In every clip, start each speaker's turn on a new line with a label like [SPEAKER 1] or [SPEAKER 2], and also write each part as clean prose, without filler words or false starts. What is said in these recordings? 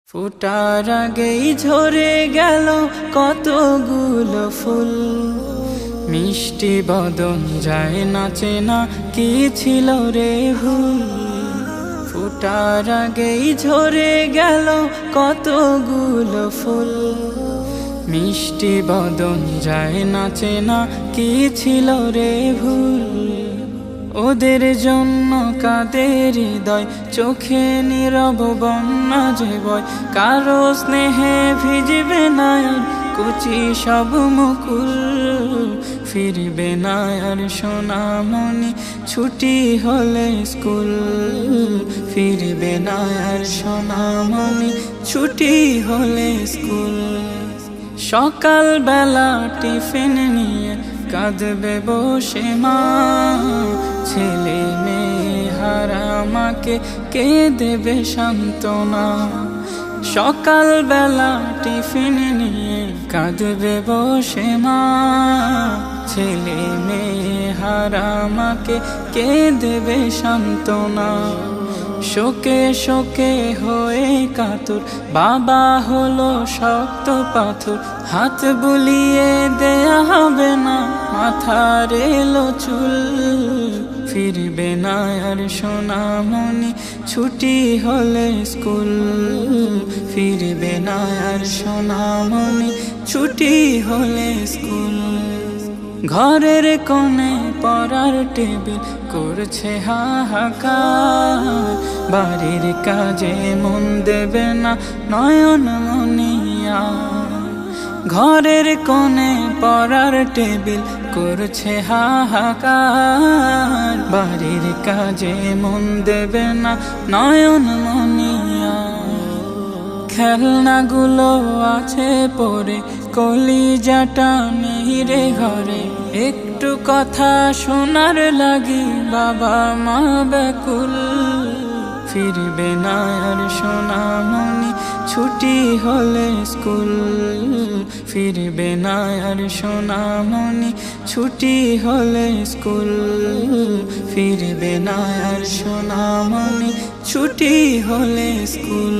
[SPEAKER 1] ফোটার আগেই ঝরে গেল কতগুলো ফুল, মিষ্টি বদন যায় নাচে না কি ছিল রে ভুল। ফোটার আগেই ঝরে গেল কতগুলো ফুল, মিষ্টি বদন যায় নাচে না কি ছিল রে ভুল। ওদের জন্য কাদের হৃদয়, চোখে নীরব বন্যা যে বয়। কারো স্নেহে ভিজবে না আর কুচি সব মুকুল, ফিরবে না আর সোনামণি ছুটি হলে স্কুল। ফিরবে না আর সোনামণি ছুটি হলে স্কুল। সকাল বেলা টিফিন নিয়ে কাঁদবে বসে মা, ছেলে মেয়ে হারা মাকে কে দেবে সান্ত্বনা। সকাল বেলা টিফিন নিয়ে কাঁদবে বসে মা, ছেলে মেয়ে হারা মাকে কে দেবে সান্ত্বনা। শোকে শোকে হয়ে কাতর, বাবা হলো শক্ত পাথর। হাত বুলিয়ে দেয়া হবে না, মাথার এলো চুল। ফিরবে না আর সোনামণি ছুটি হলে স্কুল। ফিরবে না আর সোনামণি ছুটি হলে স্কুল। ঘরের কোণে পড়ার টেবিল করছে হাহাকার, বাড়ির কাজে মন দেবে না নয়ন মনিয়া। ঘরের কোণে পড়ার টেবিল করছে হাহাকার, বাড়ির কাজে মন দেবে না নয়ন মনিয়া। খেলনাগুলো আছে পড়ে, কলিজাটা নেই রে ঘরে। একটু কথা শোনার লাগি বাবা মা ব্যাকুল। ফিরবে না আর সোনামণি ছুটি হলে স্কুল। ফিরবে না আর সোনামণি ছুটি হলে স্কুল। ফিরবে না আর সোনামণি ছুটি হলে স্কুল।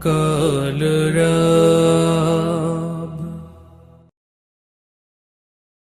[SPEAKER 2] কাল